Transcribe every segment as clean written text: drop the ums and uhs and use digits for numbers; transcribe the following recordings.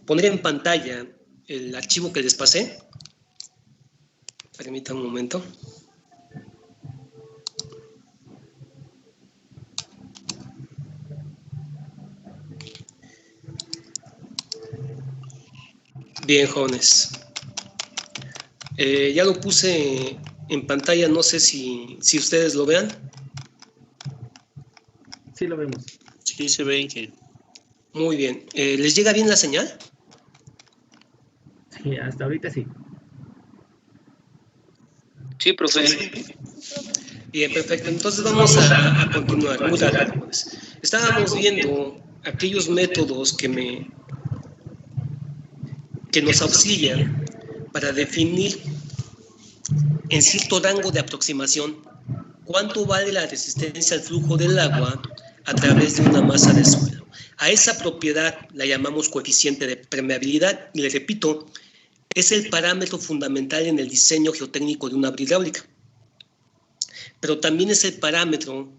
poner en pantalla el archivo que les pasé. Permítanme un momento. Bien, jóvenes. Ya lo puse en pantalla, no sé si ustedes lo vean. Sí, lo vemos. Sí, se ve, Inge. Muy bien. ¿Les llega bien la señal? Sí, hasta ahorita sí. Sí, profe. Bien, perfecto. Entonces vamos a continuar. Muy rápido, jóvenes. Estábamos viendo aquellos métodos que nos auxilian para definir en cierto rango de aproximación cuánto vale la resistencia al flujo del agua a través de una masa de suelo. A esa propiedad la llamamos coeficiente de permeabilidad y, les repito, es el parámetro fundamental en el diseño geotécnico de una obra hidráulica. Pero también es el parámetro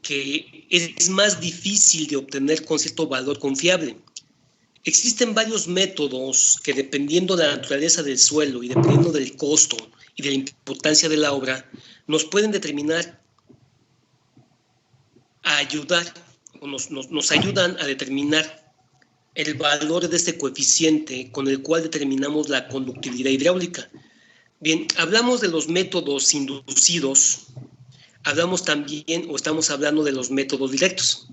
que es más difícil de obtener con cierto valor confiable. Existen varios métodos que, dependiendo de la naturaleza del suelo y dependiendo del costo y de la importancia de la obra, nos pueden determinar nos ayudan a determinar el valor de este coeficiente con el cual determinamos la conductividad hidráulica. Bien, hablamos de los métodos inducidos, hablamos también, o estamos hablando de los métodos directos.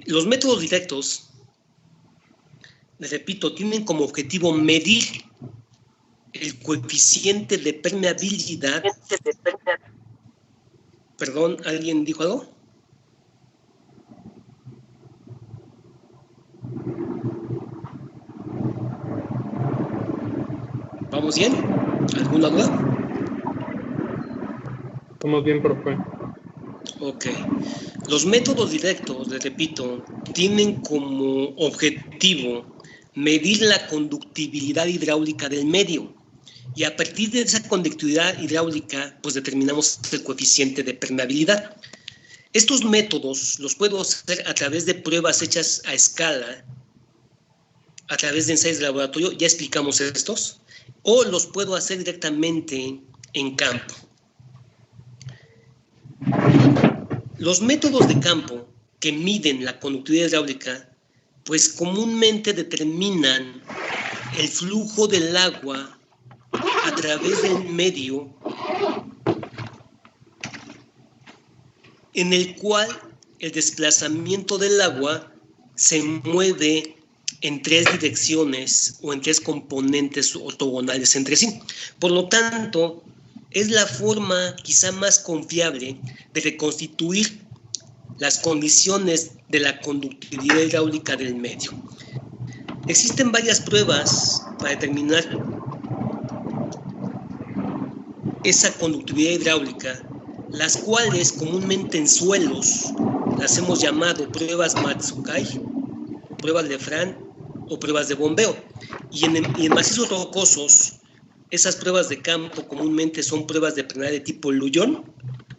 Los métodos directos, les repito, tienen como objetivo medir el coeficiente de permeabilidad. Perdón, ¿alguien dijo algo? ¿Vamos bien? ¿Alguna duda? Estamos bien, profe. Ok. Los métodos directos, les repito, tienen como objetivo medir la conductividad hidráulica del medio. Y a partir de esa conductividad hidráulica, pues determinamos el coeficiente de permeabilidad. Estos métodos los puedo hacer a través de pruebas hechas a escala, a través de ensayos de laboratorio, ya explicamos estos, o los puedo hacer directamente en campo. Los métodos de campo que miden la conductividad hidráulica, pues comúnmente determinan el flujo del agua a través del medio en el cual el desplazamiento del agua se mueve en tres direcciones o en tres componentes ortogonales entre sí. Por lo tanto, es la forma quizá más confiable de reconstituir las condiciones de la conductividad hidráulica del medio. Existen varias pruebas para determinar esa conductividad hidráulica, las cuales comúnmente en suelos las hemos llamado pruebas Matsukai, pruebas de Fran o pruebas de bombeo. Y en macizos rocosos, esas pruebas de campo comúnmente son pruebas de permeabilidad de tipo Luyon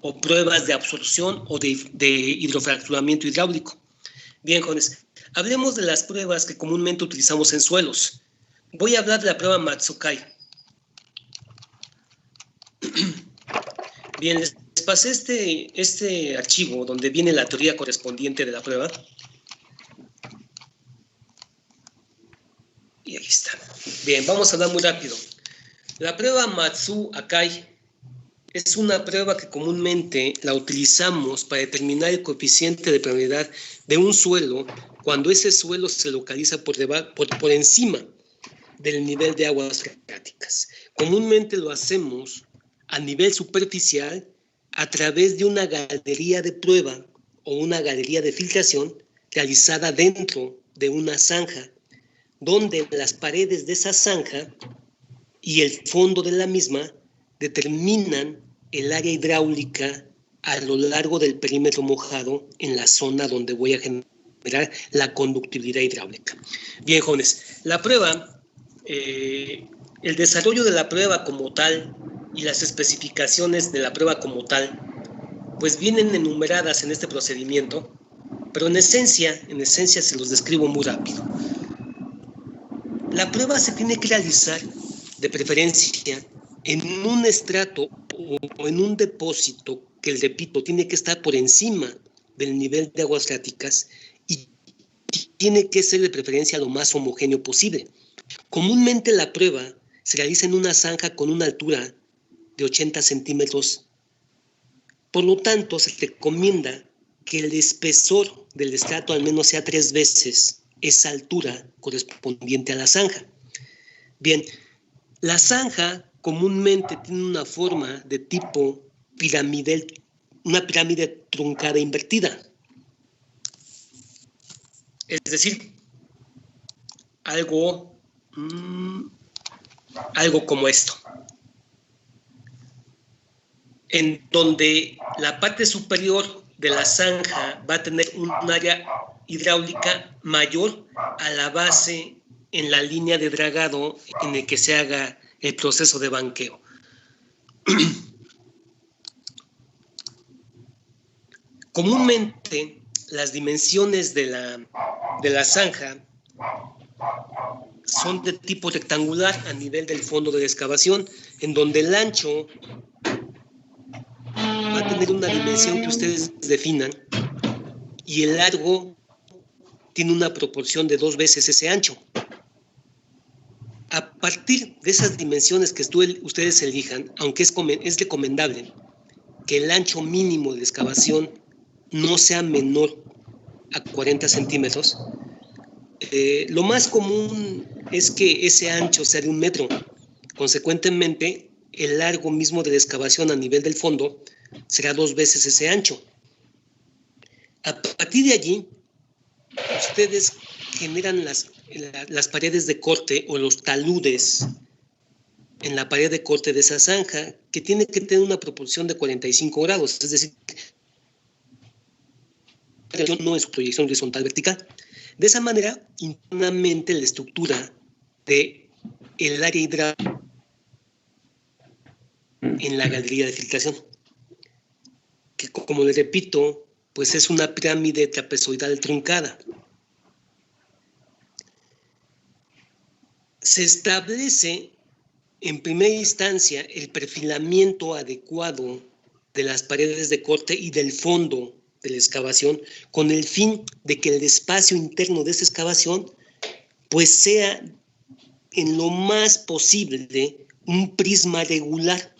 o pruebas de absorción o de hidrofracturamiento hidráulico. Bien, jóvenes, hablemos de las pruebas que comúnmente utilizamos en suelos. Voy a hablar de la prueba Matsukai. Bien, les pasé este archivo donde viene la teoría correspondiente de la prueba. Y aquí está. Bien, vamos a hablar muy rápido. La prueba Matsukai es una prueba que comúnmente la utilizamos para determinar el coeficiente de permeabilidad de un suelo cuando ese suelo se localiza por encima del nivel de aguas freáticas. Comúnmente lo hacemos a nivel superficial a través de una galería de prueba o una galería de filtración realizada dentro de una zanja, donde las paredes de esa zanja y el fondo de la misma determinan el área hidráulica a lo largo del perímetro mojado en la zona donde voy a generar la conductividad hidráulica. Bien, jóvenes, la prueba, el desarrollo de la prueba como tal y las especificaciones de la prueba como tal, pues vienen enumeradas en este procedimiento, pero en esencia se los describo muy rápido. La prueba se tiene que realizar, de preferencia, en un estrato o en un depósito que, repito, tiene que estar por encima del nivel de aguas freáticas y tiene que ser de preferencia lo más homogéneo posible. Comúnmente la prueba se realiza en una zanja con una altura de 80 centímetros. Por lo tanto, se recomienda que el espesor del estrato al menos sea 3 veces esa altura correspondiente a la zanja. Bien, la zanja comúnmente tiene una forma de tipo piramidal, una pirámide truncada invertida. Es decir, algo como esto, en donde la parte superior de la zanja va a tener un área hidráulica mayor a la base en la línea de dragado en el que se haga el proceso de banqueo. Comúnmente, las dimensiones de la zanja son de tipo rectangular a nivel del fondo de la excavación, en donde el ancho va a tener una dimensión que ustedes definan y el largo tiene una proporción de 2 veces ese ancho. A partir de esas dimensiones que ustedes elijan, aunque es recomendable que el ancho mínimo de la excavación no sea menor a 40 centímetros, lo más común es que ese ancho sea de 1 metro. Consecuentemente, el largo mismo de la excavación a nivel del fondo será 2 veces ese ancho. A partir de allí, ustedes generan las paredes de corte o los taludes en la pared de corte de esa zanja, que tiene que tener una proporción de 45 grados, es decir, no es su proyección horizontal vertical. De esa manera, internamente la estructura del área hidráulica en la galería de filtración, que, como les repito, pues es una pirámide trapezoidal truncada. Se establece en primera instancia el perfilamiento adecuado de las paredes de corte y del fondo de la excavación, con el fin de que el espacio interno de esa excavación pues sea en lo más posible un prisma regular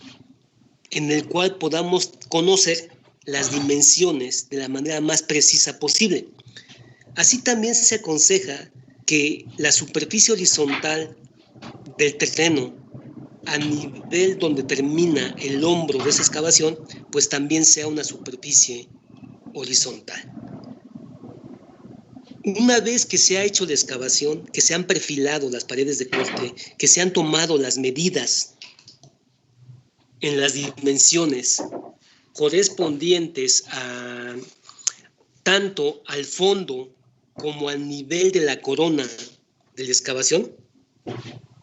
en el cual podamos conocer las dimensiones de la manera más precisa posible. Así también se aconseja que la superficie horizontal del terreno a nivel donde termina el hombro de esa excavación, pues también sea una superficie horizontal. Una vez que se ha hecho la excavación, que se han perfilado las paredes de corte, que se han tomado las medidas en las dimensiones correspondientes tanto al fondo como al nivel de la corona de la excavación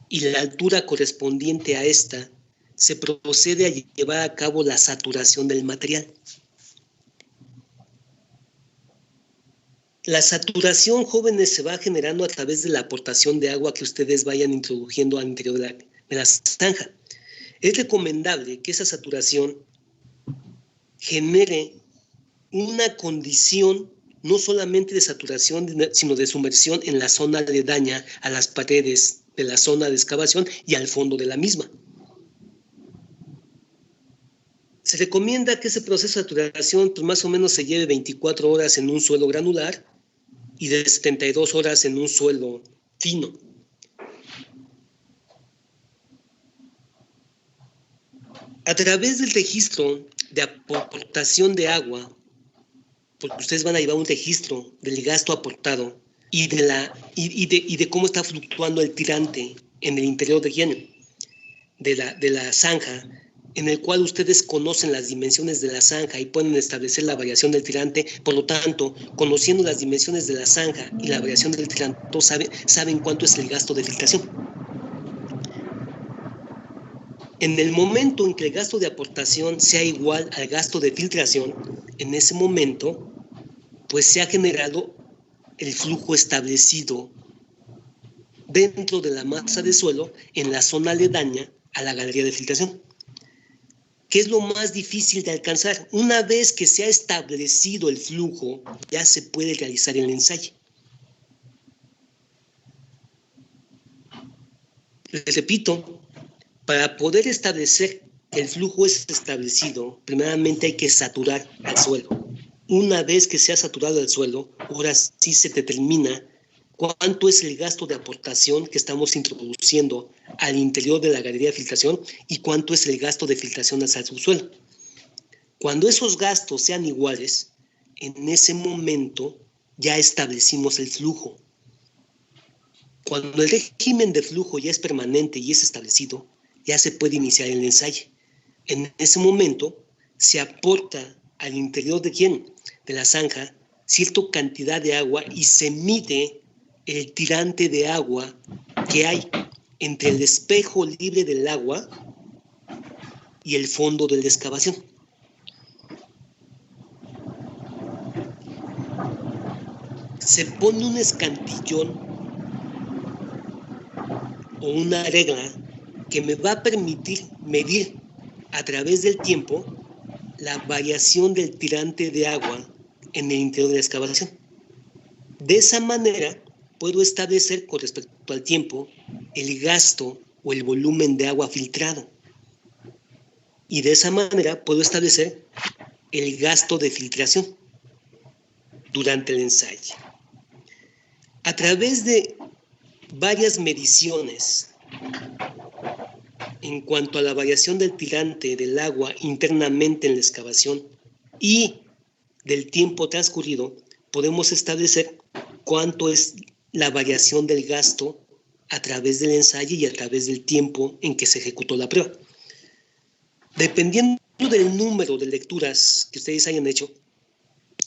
y la altura correspondiente a esta, se procede a llevar a cabo la saturación del material. La saturación, jóvenes, se va generando a través de la aportación de agua que ustedes vayan introduciendo al interior de la zanja. Es recomendable que esa saturación genere una condición no solamente de saturación, sino de sumersión en la zona aledaña a las paredes de la zona de excavación y al fondo de la misma. Se recomienda que ese proceso de saturación pues, más o menos se lleve 24 horas en un suelo granular y de 72 horas en un suelo fino. A través del registro de aportación de agua, porque ustedes van a llevar un registro del gasto aportado y de cómo está fluctuando el tirante en el interior de la zanja, en el cual ustedes conocen las dimensiones de la zanja y pueden establecer la variación del tirante. Por lo tanto, conociendo las dimensiones de la zanja y la variación del tirante, saben cuánto es el gasto de filtración. En el momento en que el gasto de aportación sea igual al gasto de filtración, en ese momento, pues se ha generado el flujo establecido dentro de la masa de suelo en la zona aledaña a la galería de filtración. ¿Qué es lo más difícil de alcanzar? Una vez que se ha establecido el flujo, ya se puede realizar el ensayo. Les repito, para poder establecer que el flujo es establecido, primeramente hay que saturar al suelo. Una vez que se ha saturado el suelo, ahora sí se determina cuánto es el gasto de aportación que estamos introduciendo al interior de la galería de filtración y cuánto es el gasto de filtración hacia el subsuelo. Cuando esos gastos sean iguales, en ese momento ya establecimos el flujo. Cuando el régimen de flujo ya es permanente y es establecido, ya se puede iniciar el ensayo. En ese momento se aporta al interior de ¿quién? De la zanja cierta cantidad de agua y se mide el tirante de agua que hay entre el espejo libre del agua y el fondo de la excavación. Se pone un escantillón o una regla que me va a permitir medir a través del tiempo la variación del tirante de agua en el interior de la excavación. De esa manera puedo establecer con respecto al tiempo el gasto o el volumen de agua filtrado. Y de esa manera puedo establecer el gasto de filtración durante el ensayo. A través de varias mediciones en cuanto a la variación del tirante del agua internamente en la excavación y del tiempo transcurrido, podemos establecer cuánto es la variación del gasto a través del ensayo y a través del tiempo en que se ejecutó la prueba. Dependiendo del número de lecturas que ustedes hayan hecho,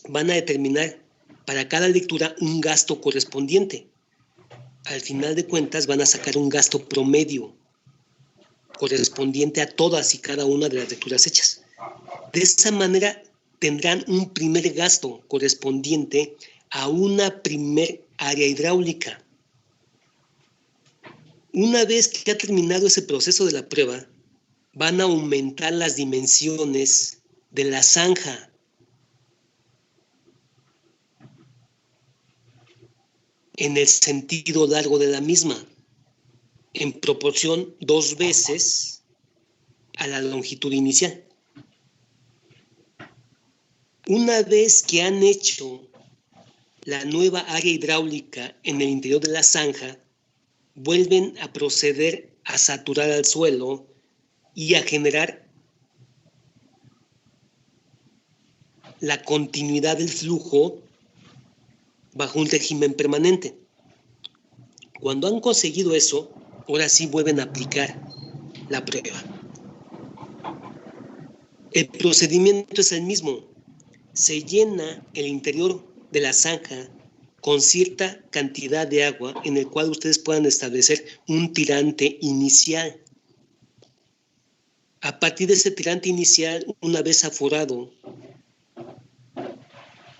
van a determinar para cada lectura un gasto correspondiente. Al final de cuentas van a sacar un gasto promedio correspondiente a todas y cada una de las lecturas hechas. De esa manera tendrán un primer gasto correspondiente a una primer área hidráulica. Una vez que ha terminado ese proceso de la prueba, van a aumentar las dimensiones de la zanja. En el sentido largo de la misma, en proporción 2 veces a la longitud inicial. Una vez que han hecho la nueva área hidráulica en el interior de la zanja, vuelven a proceder a saturar al suelo y a generar la continuidad del flujo bajo un régimen permanente. Cuando han conseguido eso, ahora sí vuelven a aplicar la prueba. El procedimiento es el mismo. Se llena el interior de la zanja con cierta cantidad de agua en el cual ustedes puedan establecer un tirante inicial. A partir de ese tirante inicial, una vez aforado,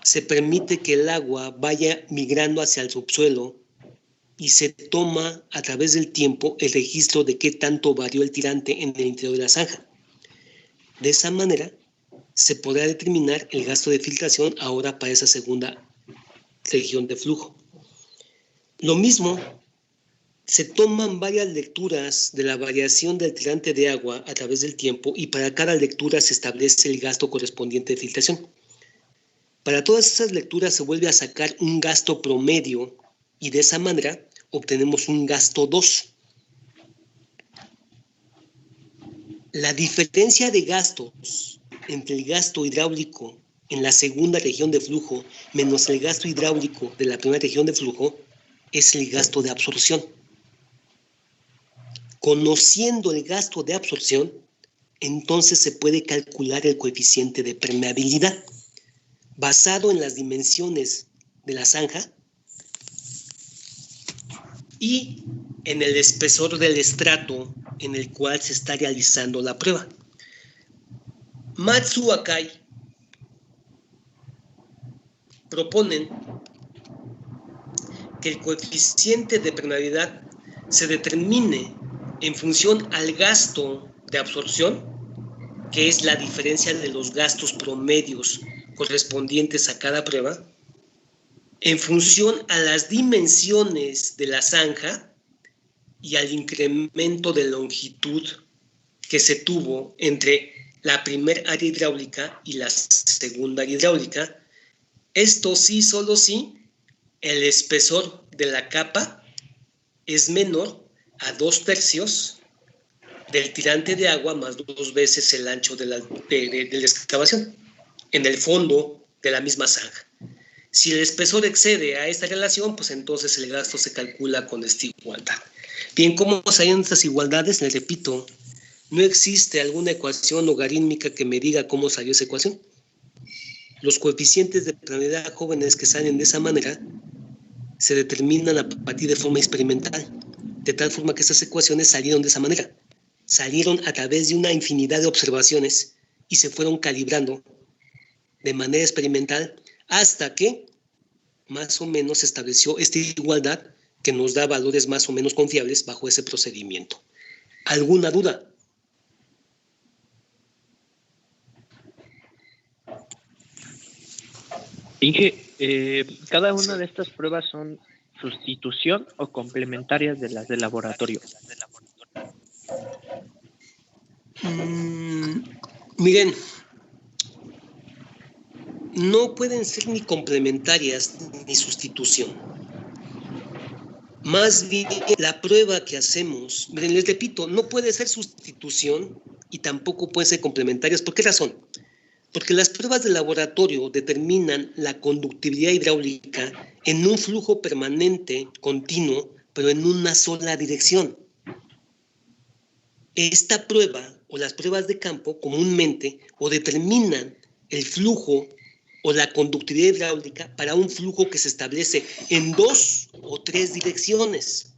se permite que el agua vaya migrando hacia el subsuelo y se toma a través del tiempo el registro de qué tanto varió el tirante en el interior de la zanja. De esa manera, se podrá determinar el gasto de filtración ahora para esa segunda región de flujo. Lo mismo, se toman varias lecturas de la variación del tirante de agua a través del tiempo y para cada lectura se establece el gasto correspondiente de filtración. Para todas esas lecturas se vuelve a sacar un gasto promedio y de esa manera obtenemos un gasto 2. La diferencia de gastos entre el gasto hidráulico en la segunda región de flujo menos el gasto hidráulico de la primera región de flujo es el gasto de absorción. Conociendo el gasto de absorción, entonces se puede calcular el coeficiente de permeabilidad basado en las dimensiones de la zanja y en el espesor del estrato en el cual se está realizando la prueba. Matsu Akai proponen que el coeficiente de permeabilidad se determine en función al gasto de absorción, que es la diferencia de los gastos promedios correspondientes a cada prueba, en función a las dimensiones de la zanja y al incremento de longitud que se tuvo entre la primera área hidráulica y la segunda área hidráulica. Esto sí, solo si el espesor de la capa es menor a 2/3 del tirante de agua más 2 veces el ancho de la excavación en el fondo de la misma zanja. Si el espesor excede a esta relación, pues entonces el gasto se calcula con esta igualdad. Bien, ¿cómo salen estas igualdades? Les repito, no existe alguna ecuación logarítmica que me diga cómo salió esa ecuación. Los coeficientes de permeabilidad jóvenes que salen de esa manera se determinan a partir de forma experimental, de tal forma que estas ecuaciones salieron de esa manera. Salieron a través de una infinidad de observaciones y se fueron calibrando de manera experimental hasta que más o menos se estableció esta igualdad que nos da valores más o menos confiables bajo ese procedimiento. ¿Alguna duda? Inge, ¿cada una de estas pruebas son sustitución o complementarias de las de laboratorio? Miren, no pueden ser ni complementarias ni sustitución. Más bien, la prueba que hacemos, miren, les repito, no puede ser sustitución y tampoco puede ser complementarias. ¿Por qué razón? Porque las pruebas de laboratorio determinan la conductividad hidráulica en un flujo permanente, continuo, pero en una sola dirección. Esta prueba o las pruebas de campo comúnmente o determinan el flujo o la conductividad hidráulica para un flujo que se establece en 2 o 3 direcciones.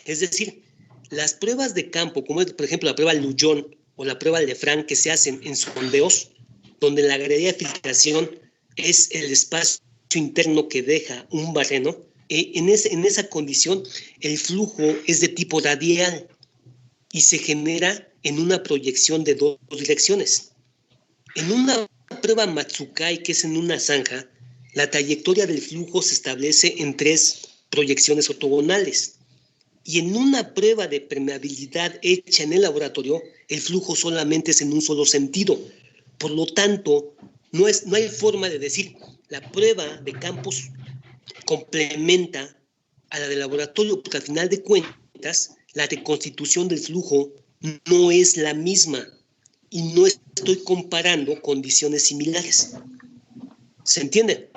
Es decir, las pruebas de campo, como es, por ejemplo, la prueba Lujon o la prueba Lefranc, que se hacen en sondeos, donde la galería de filtración es el espacio interno que deja un barreno, en esa condición el flujo es de tipo radial y se genera en una proyección de 2 direcciones. En una prueba Matsukai, que es en una zanja, la trayectoria del flujo se establece en 3 proyecciones ortogonales. Y en una prueba de permeabilidad hecha en el laboratorio, el flujo solamente es en un solo sentido. Por lo tanto, no hay forma de decir la prueba de campos complementa a la de laboratorio, porque al final de cuentas, la reconstitución del flujo no es la misma y no estoy comparando condiciones similares. ¿Se entiende?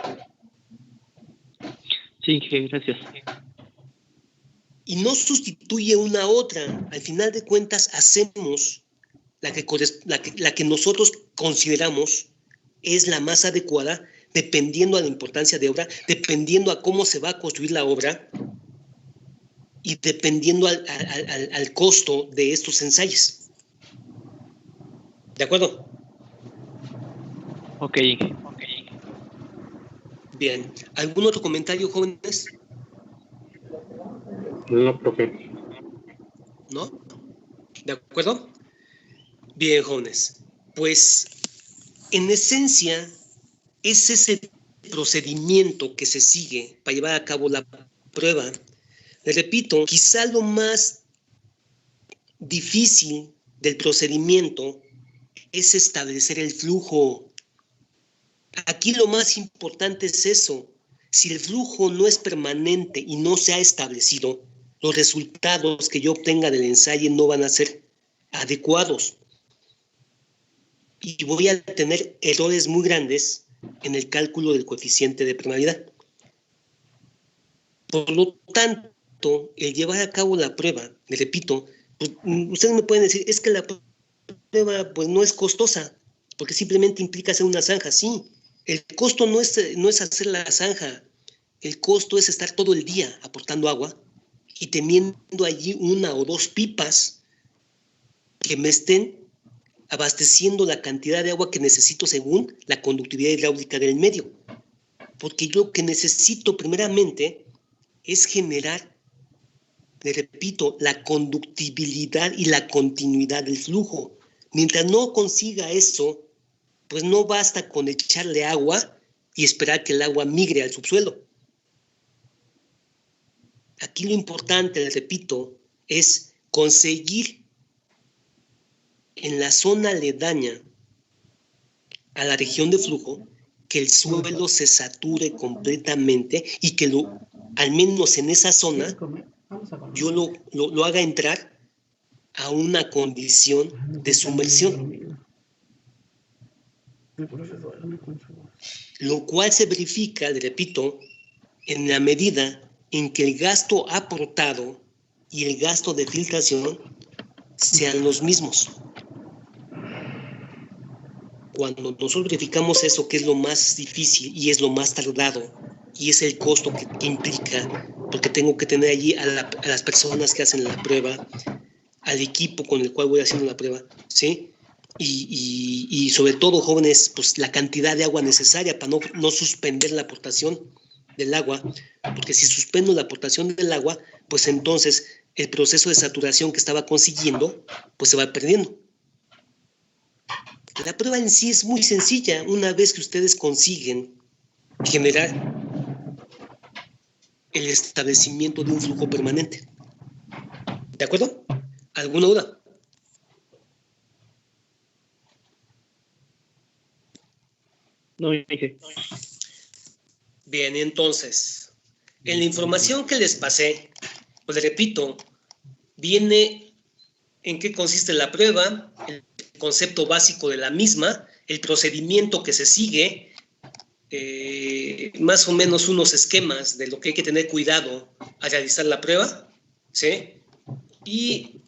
Sí, gracias. Y no sustituye una a otra. Al final de cuentas, hacemos la que nosotros consideramos es la más adecuada, dependiendo a la importancia de obra, dependiendo a cómo se va a construir la obra y dependiendo al costo de estos ensayos. ¿De acuerdo? Ok. Bien. ¿Algún otro comentario, jóvenes? No, profe. ¿No? ¿De acuerdo? Bien, jóvenes. Pues, en esencia, es ese procedimiento que se sigue para llevar a cabo la prueba. Les repito, quizá lo más difícil del procedimiento es establecer el flujo. Aquí lo más importante es eso. Si el flujo no es permanente y no se ha establecido, los resultados que yo obtenga del ensayo no van a ser adecuados. Y voy a tener errores muy grandes en el cálculo del coeficiente de permeabilidad. Por lo tanto, el llevar a cabo la prueba, les repito, pues, ustedes me pueden decir, es que la prueba pues, no es costosa, porque simplemente implica hacer una zanja. Sí, el costo no es hacer la zanja, el costo es estar todo el día aportando agua y teniendo allí 1 o 2 pipas que me estén abasteciendo la cantidad de agua que necesito según la conductividad hidráulica del medio. Porque yo lo que necesito primeramente es generar le repito, la conductibilidad y la continuidad del flujo. Mientras no consiga eso, pues no basta con echarle agua y esperar que el agua migre al subsuelo. Aquí lo importante, le repito, es conseguir en la zona aledaña a la región de flujo que el suelo se sature completamente y que al menos en esa zona yo lo haga entrar a una condición de sumersión. Lo cual se verifica, le repito, en la medida en que el gasto aportado y el gasto de filtración sean los mismos. Cuando nosotros verificamos eso, que es lo más difícil y es lo más tardado, y es el costo que implica, porque tengo que tener allí a las personas que hacen la prueba, al equipo con el cual voy haciendo la prueba, ¿sí? Y sobre todo, jóvenes, pues la cantidad de agua necesaria para no suspender la aportación del agua, porque si suspendo la aportación del agua, pues entonces el proceso de saturación que estaba consiguiendo, pues se va perdiendo. La prueba en sí es muy sencilla. Una vez que ustedes consiguen generar el establecimiento de un flujo permanente. ¿De acuerdo? ¿Alguna duda? No dije. Bien, entonces, en la información que les pasé, pues les repito, viene en qué consiste la prueba, el concepto básico de la misma, el procedimiento que se sigue, más o menos unos esquemas de lo que hay que tener cuidado al realizar la prueba, ¿sí? Y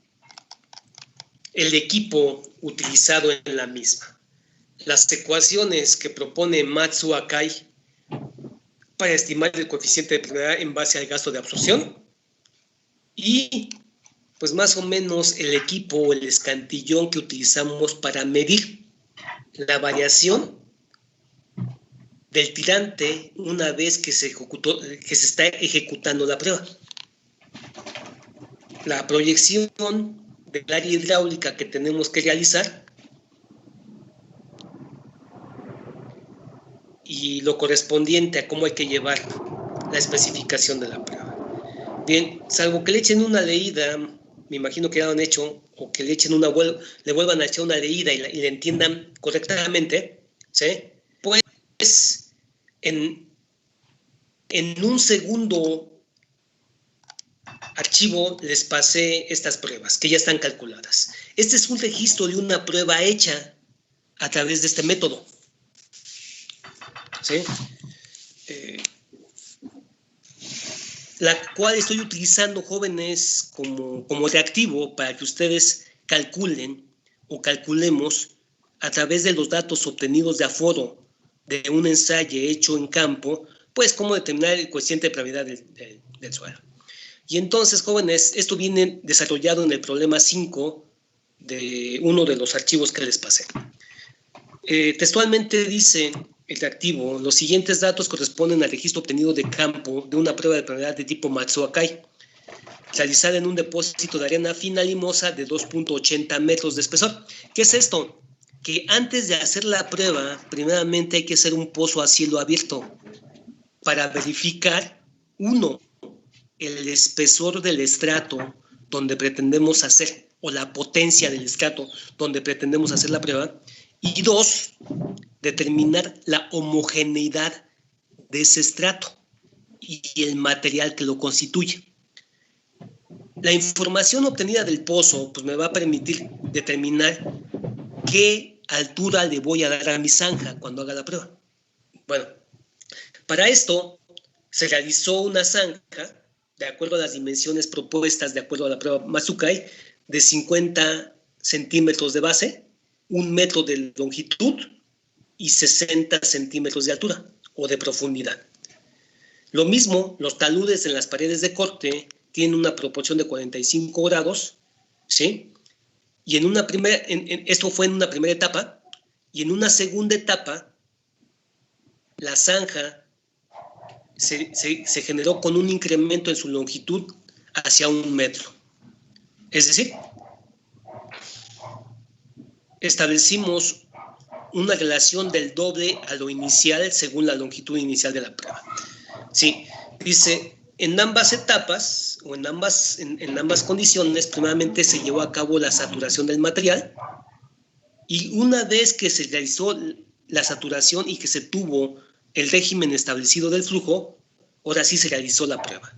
el equipo utilizado en la misma. Las ecuaciones que propone Matsu Akai para estimar el coeficiente de permeabilidad en base al gasto de absorción y pues más o menos el equipo o el escantillón que utilizamos para medir la variación del tirante una vez que se está ejecutando la prueba. La proyección del área hidráulica que tenemos que realizar y lo correspondiente a cómo hay que llevar la especificación de la prueba. Bien, salvo que le echen una leída, me imagino que ya lo han hecho, o que le echen le vuelvan a echar una leída y la entiendan correctamente, ¿sí? Pues en un segundo archivo les pasé estas pruebas que ya están calculadas. Este es un registro de una prueba hecha a través de este método, ¿sí? La cual estoy utilizando, jóvenes, como reactivo para que ustedes calculen o calculemos a través de los datos obtenidos de aforo de un ensayo hecho en campo, pues cómo determinar el coeficiente de permeabilidad del suelo. Y entonces, jóvenes, esto viene desarrollado en el problema 5 de uno de los archivos que les pasé. Textualmente dice el reactivo: los siguientes datos corresponden al registro obtenido de campo de una prueba de permeabilidad de tipo Matsu Akai, realizada en un depósito de arena fina limosa de 2.80 metros de espesor. ¿Qué es esto? Que antes de hacer la prueba, primeramente hay que hacer un pozo a cielo abierto para verificar, uno, el espesor del estrato donde pretendemos hacer, o la potencia del estrato donde pretendemos hacer la prueba, y dos, determinar la homogeneidad de ese estrato y el material que lo constituye. La información obtenida del pozo pues me va a permitir determinar qué altura le voy a dar a mi zanja cuando haga la prueba. Bueno, para esto se realizó una zanja de acuerdo a las dimensiones propuestas de acuerdo a la prueba Matsu Akai de 50 centímetros de base, 1 metro de longitud y 60 centímetros de altura o de profundidad. Lo mismo, los taludes en las paredes de corte tienen una proporción de 45 grados, ¿sí? Y esto fue en una primera etapa, y en una segunda etapa, la zanja se generó con un incremento en su longitud hacia 1 metro. Es decir, establecimos una relación del doble a lo inicial según la longitud inicial de la prueba. Sí, dice, en ambas etapas o en ambas condiciones, primeramente se llevó a cabo la saturación del material y una vez que se realizó la saturación y que se tuvo el régimen establecido del flujo, ahora sí se realizó la prueba.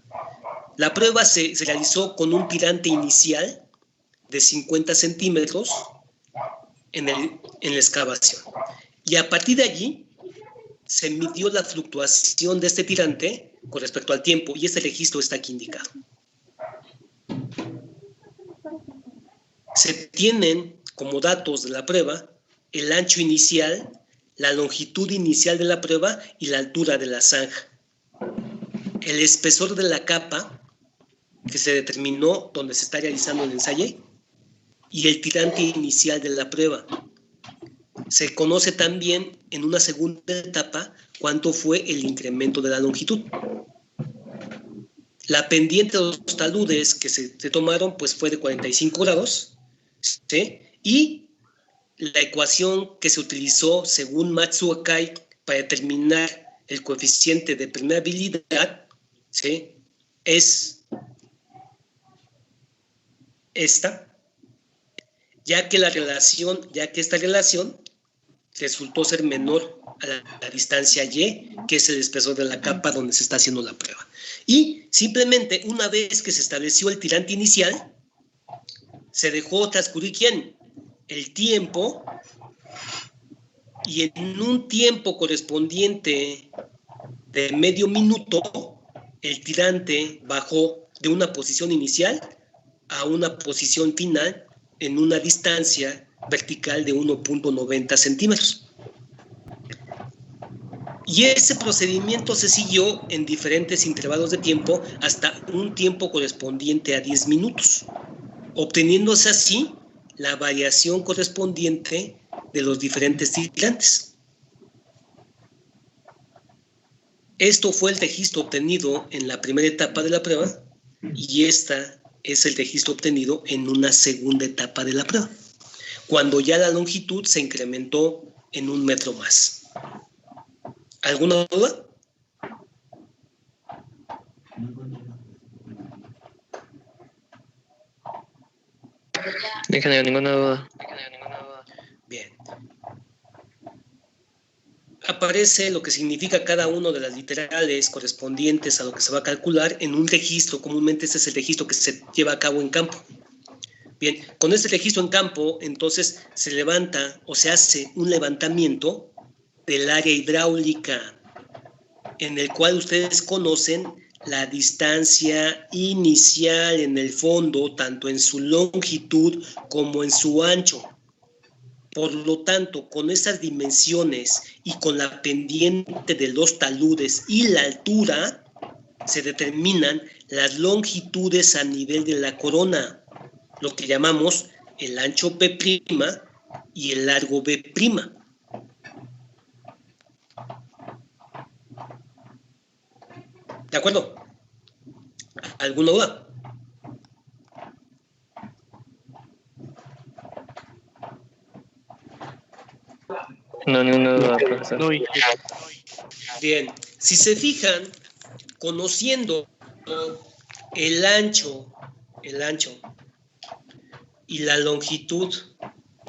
La prueba se realizó con un tirante inicial de 50 centímetros en la excavación. Y a partir de allí se midió la fluctuación de este tirante con respecto al tiempo y este registro está aquí indicado. Se tienen como datos de la prueba el ancho inicial, la longitud inicial de la prueba y la altura de la zanja. El espesor de la capa que se determinó donde se está realizando el ensayo y el tirante inicial de la prueba. Se conoce también en una segunda etapa cuánto fue el incremento de la longitud. La pendiente de los taludes que se tomaron pues fue de 45 grados, ¿sí? Y la ecuación que se utilizó según Matsu Akai para determinar el coeficiente de permeabilidad, ¿sí?, es esta, ya que esta relación resultó ser menor a la distancia y, que es el espesor de la capa donde se está haciendo la prueba. Y simplemente una vez que se estableció el tirante inicial, se dejó transcurrir ¿quién? El tiempo, y en un tiempo correspondiente de medio minuto, el tirante bajó de una posición inicial a una posición final en una distancia vertical de 1.90 centímetros. Y ese procedimiento se siguió en diferentes intervalos de tiempo hasta un tiempo correspondiente a 10 minutos, obteniéndose así la variación correspondiente de los diferentes tirantes. Esto fue el registro obtenido en la primera etapa de la prueba y esta es el registro obtenido en una segunda etapa de la prueba, cuando ya la longitud se incrementó en 1 metro más. ¿Alguna duda? Ingeniero, ninguna duda. Bien. Aparece lo que significa cada uno de las literales correspondientes a lo que se va a calcular en un registro. Comúnmente este es el registro que se lleva a cabo en campo. Bien, con este registro en campo, entonces se levanta o se hace un levantamiento del área hidráulica, en el cual ustedes conocen la distancia inicial en el fondo, tanto en su longitud como en su ancho. Por lo tanto, con esas dimensiones y con la pendiente de los taludes y la altura, se determinan las longitudes a nivel de la corona, lo que llamamos el ancho B' y el largo B'. ¿De acuerdo? ¿Alguna duda? No, ninguna duda, profesor. No, Bien, si se fijan, conociendo el ancho y la longitud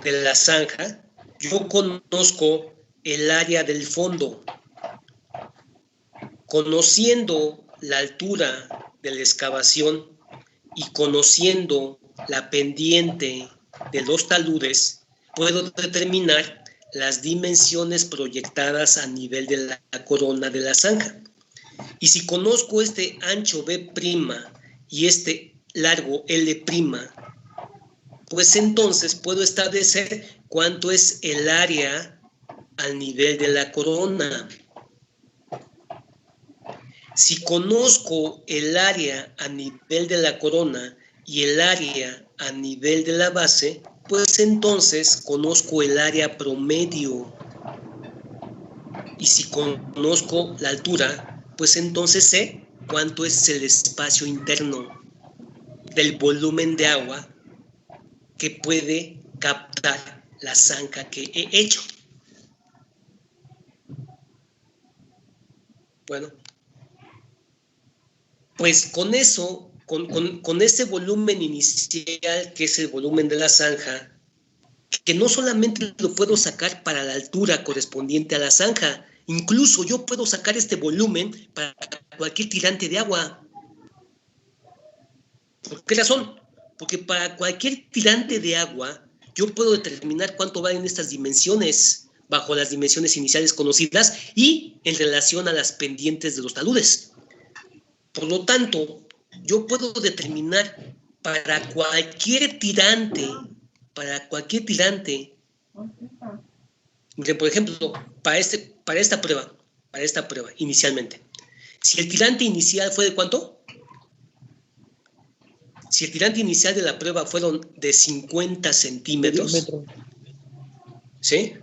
de la zanja, yo conozco el área del fondo. Conociendo la altura de la excavación y conociendo la pendiente de los taludes, puedo determinar las dimensiones proyectadas a nivel de la corona de la zanja. Y si conozco este ancho B' y este largo L', pues entonces puedo establecer cuánto es el área al nivel de la corona. Si conozco el área a nivel de la corona y el área a nivel de la base, pues entonces conozco el área promedio. Y si conozco la altura, pues entonces sé cuánto es el espacio interno. del volumen de agua que puede captar la zanja que he hecho. Bueno, pues con eso, con ese volumen inicial, que es el volumen de la zanja, que no solamente lo puedo sacar para la altura correspondiente a la zanja, incluso yo puedo sacar este volumen para cualquier tirante de agua. ¿Por qué razón? Porque para cualquier tirante de agua, yo puedo determinar cuánto valen estas dimensiones bajo las dimensiones iniciales conocidas y en relación a las pendientes de los taludes. Por lo tanto, yo puedo determinar para cualquier tirante, miren, por ejemplo, para esta prueba, inicialmente, si el tirante inicial fue de ¿cuánto? Si el tirante inicial de la prueba fueron de 50 centímetros, ¿sí?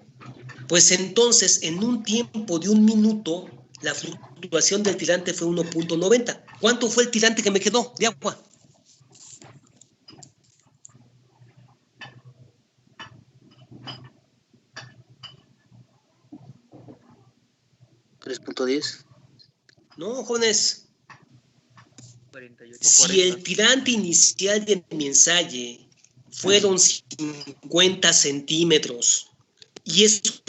Pues entonces, en un tiempo de 1 minuto, la fluctuación del tirante fue 1.90. ¿Cuánto fue el tirante que me quedó de agua? 3.10. No, jóvenes. 48, si el tirante inicial de mi ensayo fueron 50 centímetros, y esos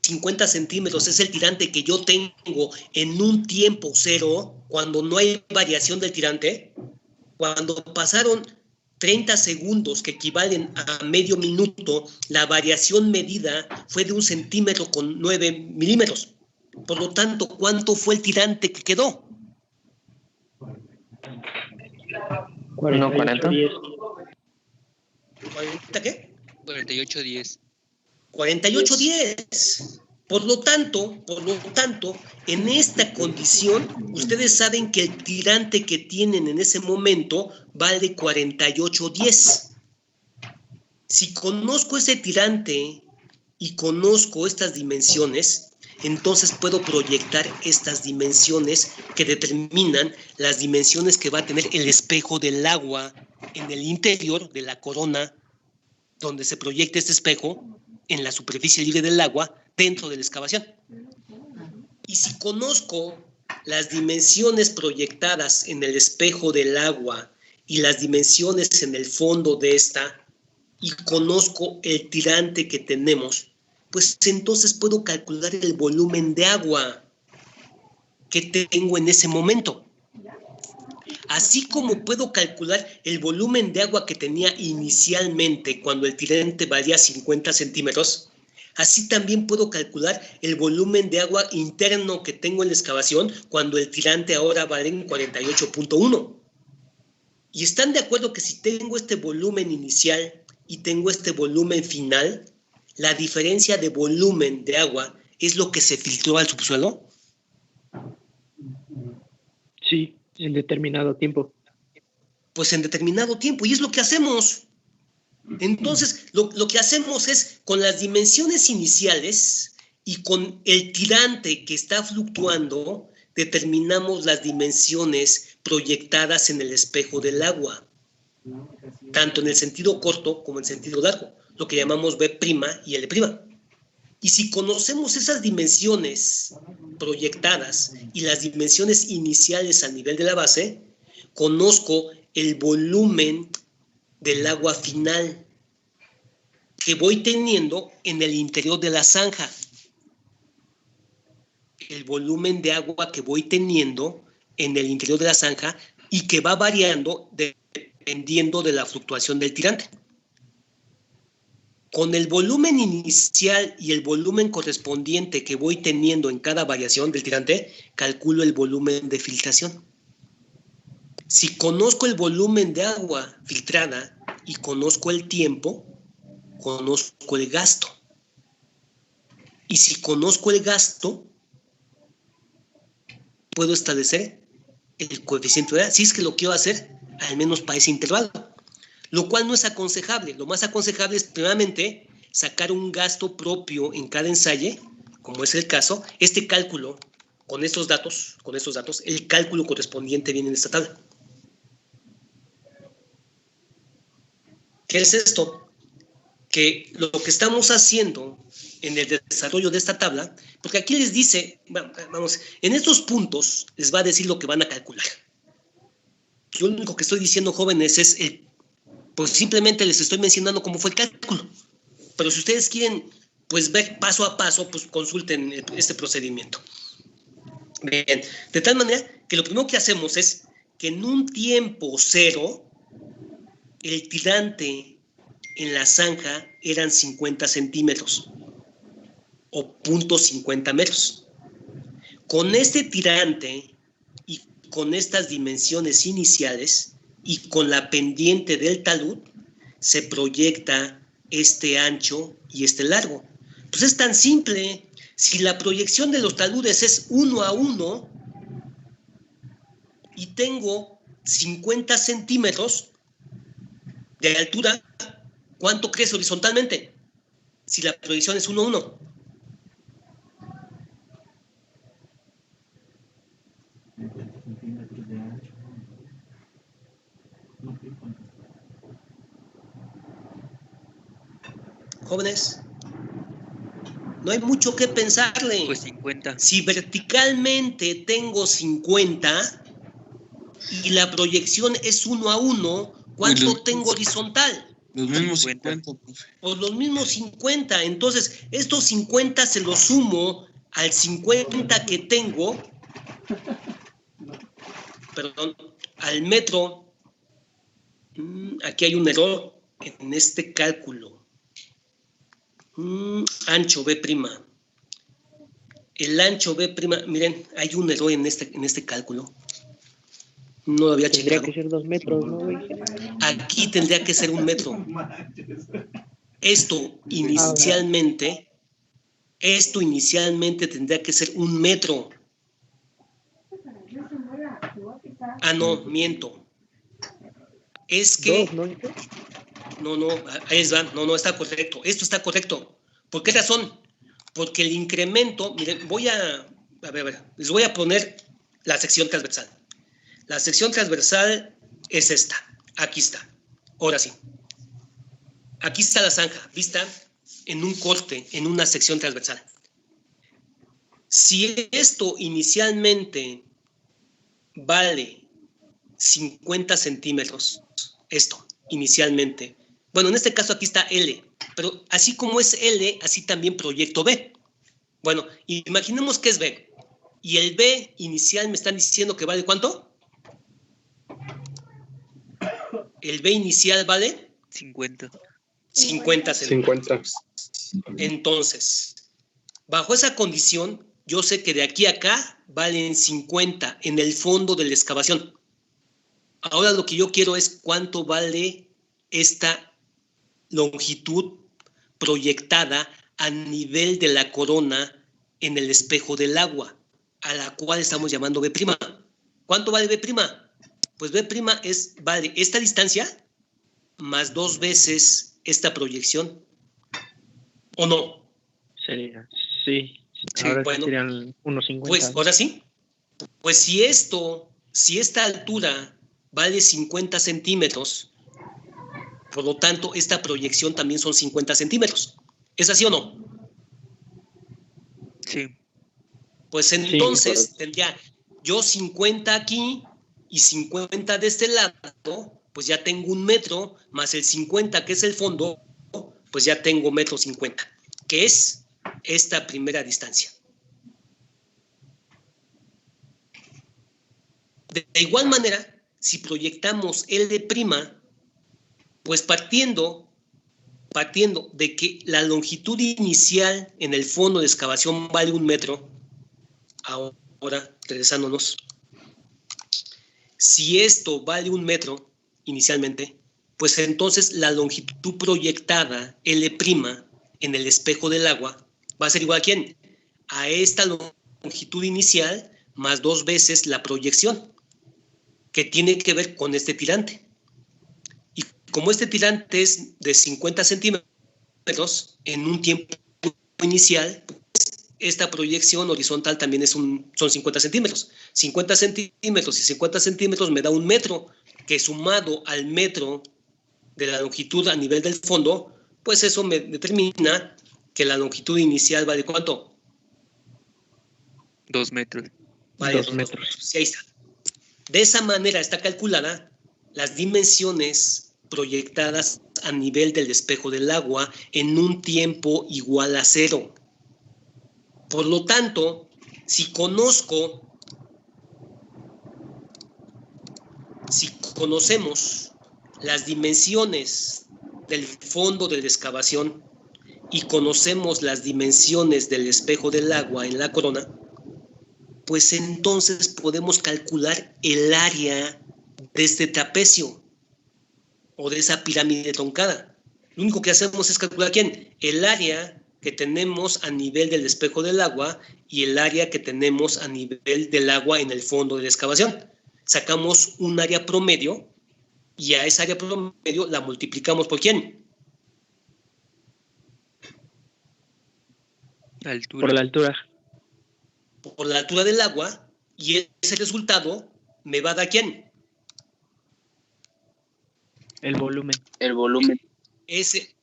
50 centímetros es el tirante que yo tengo en un tiempo cero, cuando no hay variación del tirante, cuando pasaron 30 segundos, que equivalen a medio minuto, la variación medida fue de 1 centímetro con 9 milímetros. Por lo tanto, ¿cuánto fue el tirante que quedó? 40. ¿40 qué? 48-10. 48-10. Por lo tanto, en esta condición, ustedes saben que el tirante que tienen en ese momento vale 48-10. Si conozco ese tirante y conozco estas dimensiones, entonces puedo proyectar estas dimensiones que determinan las dimensiones que va a tener el espejo del agua en el interior de la corona donde se proyecta este espejo en la superficie libre del agua dentro de la excavación. Y si conozco las dimensiones proyectadas en el espejo del agua y las dimensiones en el fondo de esta, y conozco el tirante que tenemos, pues entonces puedo calcular el volumen de agua que tengo en ese momento. Así como puedo calcular el volumen de agua que tenía inicialmente cuando el tirante valía 50 centímetros, así también puedo calcular el volumen de agua interno que tengo en la excavación cuando el tirante ahora vale 48.1. ¿Y están de acuerdo que si tengo este volumen inicial y tengo este volumen final, la diferencia de volumen de agua es lo que se filtró al subsuelo? Sí, en determinado tiempo. Pues en determinado tiempo, y es lo que hacemos. Entonces, lo que hacemos es, con las dimensiones iniciales y con el tirante que está fluctuando, determinamos las dimensiones proyectadas en el espejo del agua, tanto en el sentido corto como en el sentido largo, lo que llamamos B' y L'. Y si conocemos esas dimensiones proyectadas y las dimensiones iniciales al nivel de la base, conozco el volumen del agua final que voy teniendo en el interior de la zanja. El volumen de agua que voy teniendo en el interior de la zanja y que va variando dependiendo de la fluctuación del tirante. Con el volumen inicial y el volumen correspondiente que voy teniendo en cada variación del tirante, calculo el volumen de filtración. Si conozco el volumen de agua filtrada y conozco el tiempo, conozco el gasto. Y si conozco el gasto, puedo establecer el coeficiente de edad, si es que lo quiero hacer, al menos para ese intervalo. Lo cual no es aconsejable. Lo más aconsejable es, primeramente, sacar un gasto propio en cada ensayo, como es el caso. Este cálculo, con estos datos, el cálculo correspondiente viene en esta tabla. ¿Qué es esto? Que lo que estamos haciendo en el desarrollo de esta tabla, porque aquí les dice, vamos, en estos puntos les va a decir lo que van a calcular. Yo lo único que estoy diciendo, jóvenes, es, pues simplemente les estoy mencionando cómo fue el cálculo. Pero si ustedes quieren, pues ver paso a paso, pues consulten este procedimiento. Bien, de tal manera que lo primero que hacemos es que en un tiempo cero, el tirante en la zanja eran 50 centímetros o 0.50 metros. Con este tirante y con estas dimensiones iniciales y con la pendiente del talud, se proyecta este ancho y este largo. Pues es tan simple. Si la proyección de los taludes es 1 a 1 y tengo 50 centímetros de altura, ¿cuánto crece horizontalmente? Si la proyección es 1 a 1. Jóvenes, no hay mucho que pensarle. Pues 50. Si verticalmente tengo 50 y la proyección es 1 a 1, ¿cuánto tengo horizontal? Los mismos 50. 50, profe. Pues los mismos 50. Entonces, estos 50 se los sumo al 50 que tengo, perdón, al metro. Aquí hay un error en este cálculo. Ancho B'. El ancho B', miren, hay un error en este cálculo. No lo había Tendría checado. que ser 2 metros, ¿no, güey? Aquí tendría que ser 1 metro. Esto inicialmente tendría que ser 1 metro. Ah, no, miento. Es que... No, ahí va. No, está correcto. Esto está correcto. ¿Por qué razón? Porque el incremento, miren, a ver, les voy a poner la sección transversal. La sección transversal es esta. Aquí está. Ahora sí. Aquí está la zanja, vista en un corte, en una sección transversal. Si esto inicialmente vale 50 centímetros, esto inicialmente, bueno, en este caso aquí está L, pero así como es L, así también proyecto B. Bueno, imaginemos que es B, y el B inicial me están diciendo que vale ¿cuánto? El B inicial vale 50. 50 centímetros. Entonces, bajo esa condición, yo sé que de aquí a acá valen 50 en el fondo de la excavación. Ahora lo que yo quiero es cuánto vale esta longitud proyectada a nivel de la corona en el espejo del agua, a la cual estamos llamando B'. ¿Cuánto vale B'? Pues B' vale esta distancia más 2 veces esta proyección. ¿O no? Sería, sí. Sí, Ahora bueno, serían unos 50. Pues ahora sí. Pues si esta altura vale 50 centímetros, por lo tanto, esta proyección también son 50 centímetros. ¿Es así o no? Sí. Pues entonces tendría yo 50 aquí y 50 de este lado, pues ya tengo 1 metro, más el 50 que es el fondo, pues ya tengo 1,50 m, que es esta primera distancia. De igual manera, si proyectamos L', pues partiendo de que la longitud inicial en el fondo de excavación vale 1 metro, ahora regresándonos, si esto vale 1 metro inicialmente, pues entonces la longitud proyectada L' en el espejo del agua va a ser igual a ¿quién? A esta longitud inicial más 2 veces la proyección, que tiene que ver con este tirante. Y como este tirante es de 50 centímetros en un tiempo inicial, pues esta proyección horizontal también son 50 centímetros. 50 centímetros y 50 centímetros me da 1 metro, que sumado al metro de la longitud a nivel del fondo, pues eso me determina que la longitud inicial vale ¿cuánto? 2 metros. Vale 2 2 metros. metros. Sí, ahí está. De esa manera está calculada las dimensiones proyectadas a nivel del espejo del agua en un tiempo igual a 0. Por lo tanto, si conocemos las dimensiones del fondo de la excavación y conocemos las dimensiones del espejo del agua en la corona, pues entonces podemos calcular el área de este trapecio o de esa pirámide truncada. Lo único que hacemos es calcular ¿quién? El área que tenemos a nivel del espejo del agua y el área que tenemos a nivel del agua en el fondo de la excavación. Sacamos un área promedio y a esa área promedio la multiplicamos ¿por quién? Altura. Por la altura. Por la altura del agua, y ese resultado me va a dar ¿quién? El volumen. El volumen. Ese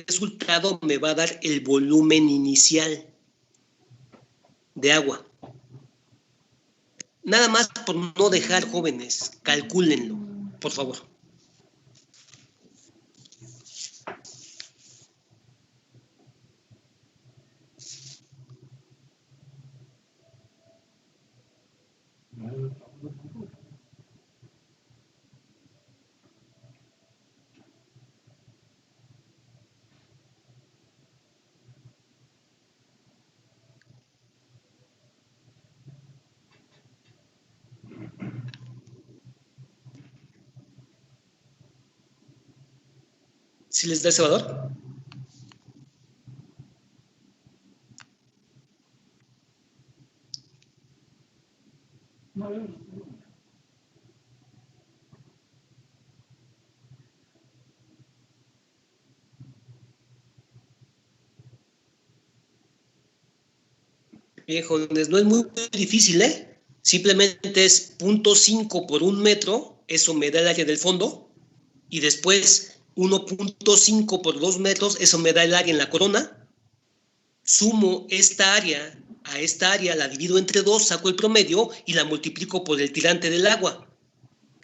resultado me va a dar el volumen inicial de agua. Nada más por no dejar, jóvenes, calcúlenlo, por favor. ¿Sí les da ese valor? Bien, jóvenes, no es muy difícil, ¿eh? Simplemente es 0.5 por 1 metro, eso me da el área del fondo, y después 1.5 por 2 metros, eso me da el área en la corona. Sumo esta área a esta área, la divido entre 2, saco el promedio y la multiplico por el tirante del agua,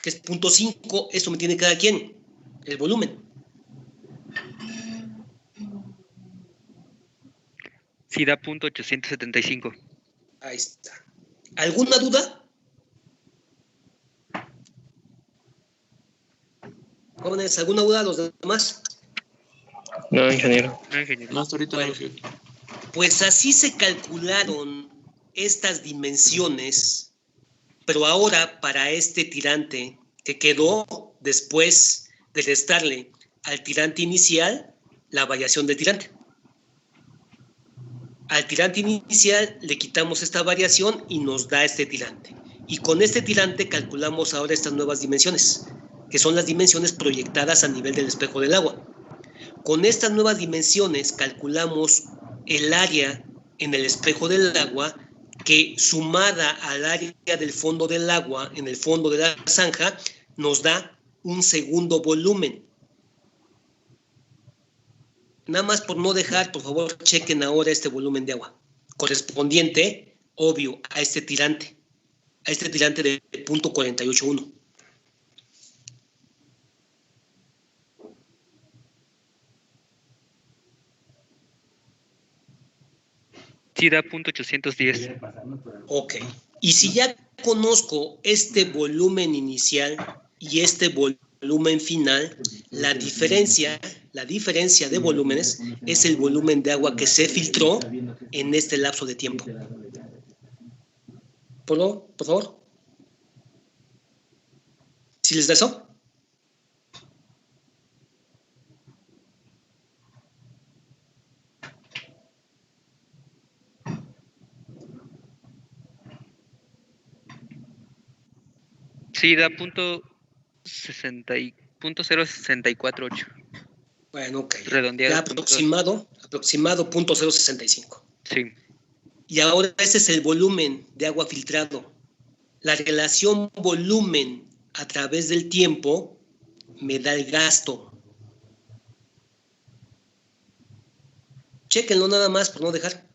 que es 0.5, eso me tiene que dar ¿quién? El volumen. Sí, da .875. Ahí está. ¿Alguna duda? Jóvenes, ¿alguna duda los demás? No, ingeniero. No, ingeniero. No, hasta ahorita Bueno. no. Pues así se calcularon estas dimensiones, pero ahora para este tirante que quedó después de restarle al tirante inicial la variación del tirante. Al tirante inicial le quitamos esta variación y nos da este tirante. Y con este tirante calculamos ahora estas nuevas dimensiones, que son las dimensiones proyectadas a nivel del espejo del agua. Con estas nuevas dimensiones calculamos el área en el espejo del agua que sumada al área del fondo del agua, en el fondo de la zanja, nos da un segundo volumen. Nada más por no dejar, por favor, chequen ahora este volumen de agua, correspondiente, obvio, a este tirante de 0.481. Sí, da .810. Ok. Y si ya conozco este volumen inicial y este volumen final, la diferencia de volúmenes es el volumen de agua que se filtró en este lapso de tiempo. ¿Por favor? ¿Sí les da eso? Sí, da .064.8. Bueno, ok. Redondeado. Ya aproximado 0.065. Sí. Y ahora ese es el volumen de agua filtrado. La relación volumen a través del tiempo me da el gasto. Chéquenlo nada más por no dejar.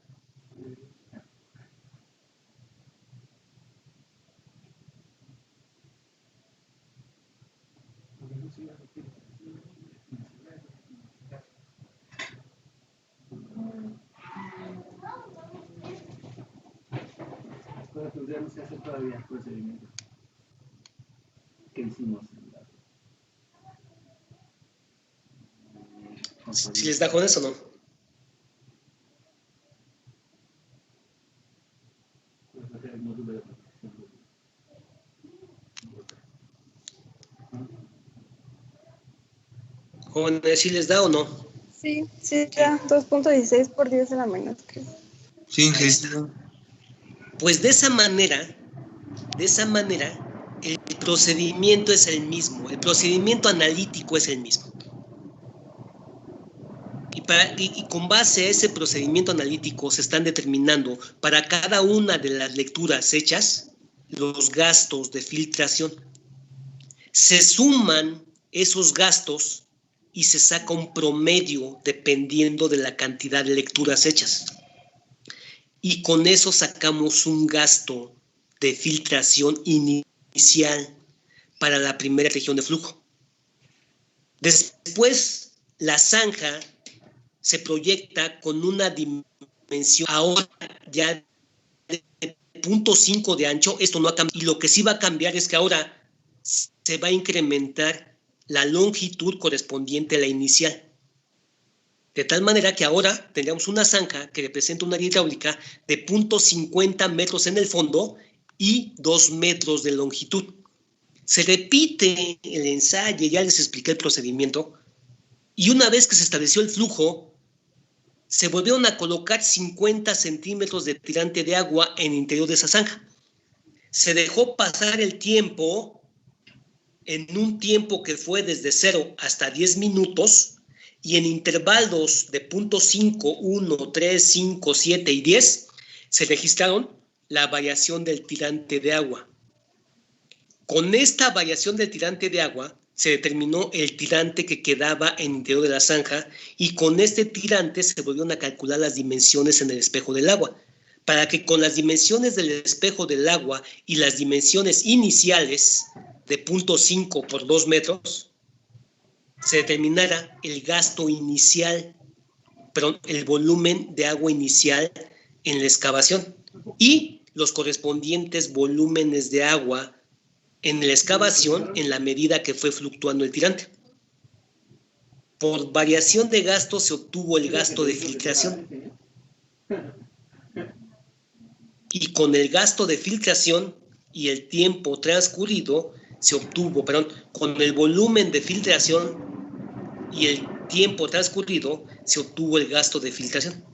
Tendríamos que hacer todavía el procedimiento que hicimos. Si les da con eso, ¿no? Jóvenes, ¿sí les da o no? Sí, sí, ya, 2.16 por 10 a la menos, creo. Sí, Ahí está. Pues de esa manera, el procedimiento es el mismo, el procedimiento analítico es el mismo. Y con base a ese procedimiento analítico se están determinando para cada una de las lecturas hechas los gastos de filtración. Se suman esos gastos y se saca un promedio dependiendo de la cantidad de lecturas hechas. Y con eso sacamos un gasto de filtración inicial para la primera región de flujo. Después, la zanja se proyecta con una dimensión ahora ya de 0.5 de ancho. Esto no ha cambiado. Y lo que sí va a cambiar es que ahora se va a incrementar la longitud correspondiente a la inicial. De tal manera que ahora tendríamos una zanja que representa una área hidráulica de 0.50 metros en el fondo y 2 metros de longitud. Se repite el ensayo, ya les expliqué el procedimiento, y una vez que se estableció el flujo, se volvieron a colocar 50 centímetros de tirante de agua en el interior de esa zanja. Se dejó pasar el tiempo en un tiempo que fue desde 0 hasta 10 minutos, y en intervalos de 0.5, 1, 3, 5, 7 y 10 se registraron la variación del tirante de agua. Con esta variación del tirante de agua se determinó el tirante que quedaba en el interior de la zanja, y con este tirante se volvieron a calcular las dimensiones en el espejo del agua, para que con las dimensiones del espejo del agua y las dimensiones iniciales de 0.5 por 2 metros, se determinara el gasto inicial, perdón, el volumen de agua inicial en la excavación y los correspondientes volúmenes de agua en la excavación en la medida que fue fluctuando el tirante. Por variación de gasto se obtuvo el gasto de filtración. Y con el gasto de filtración y el tiempo transcurrido se obtuvo, con el volumen de filtración y el tiempo transcurrido se obtuvo el gasto de filtración.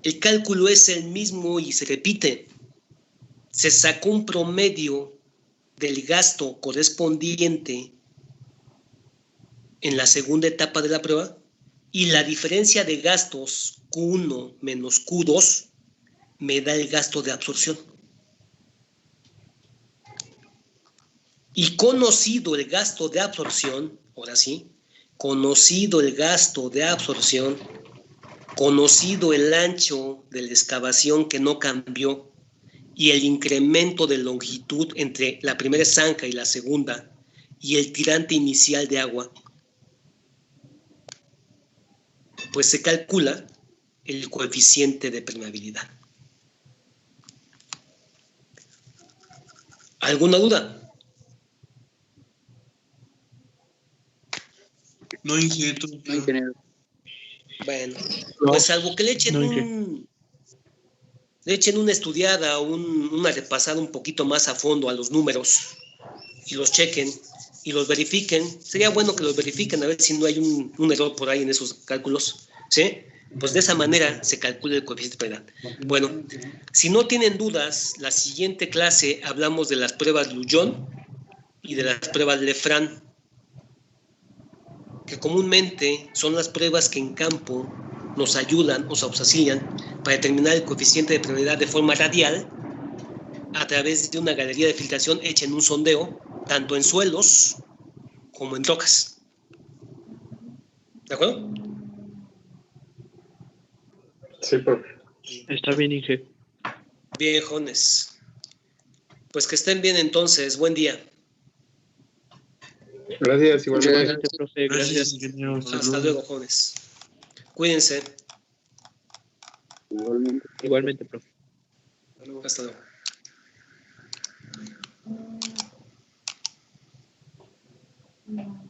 El cálculo es el mismo y se repite. Se sacó un promedio del gasto correspondiente en la segunda etapa de la prueba, y la diferencia de gastos Q1 menos Q2 me da el gasto de absorción. Y conocido el gasto de absorción, ahora sí, conocido el gasto de absorción, conocido el ancho de la excavación que no cambió y el incremento de longitud entre la primera zanja y la segunda y el tirante inicial de agua, pues se calcula el coeficiente de permeabilidad. ¿Alguna duda? No, ingeniero. No, ingeniero. Bueno, pues salvo que le echen una estudiada, una repasada un poquito más a fondo a los números y los chequen y los verifiquen. Sería bueno que los verifiquen a ver si no hay un error por ahí en esos cálculos, ¿sí? Pues de esa manera se calcula el coeficiente de permeabilidad. Bueno, si no tienen dudas, la siguiente clase hablamos de las pruebas Lujon y de las pruebas Lefran, que comúnmente son las pruebas que en campo nos ayudan, nos auxilian para determinar el coeficiente de permeabilidad de forma radial a través de una galería de filtración hecha en un sondeo, tanto en suelos como en rocas. ¿De acuerdo? Sí, profe. Está bien, Inge. Bien, jóvenes. Pues que estén bien entonces. Buen día. Gracias, igualmente. Igualmente, profe, gracias. ingeniero. Hasta luego, jóvenes. Cuídense. Igualmente, profe. Hasta luego. Mm.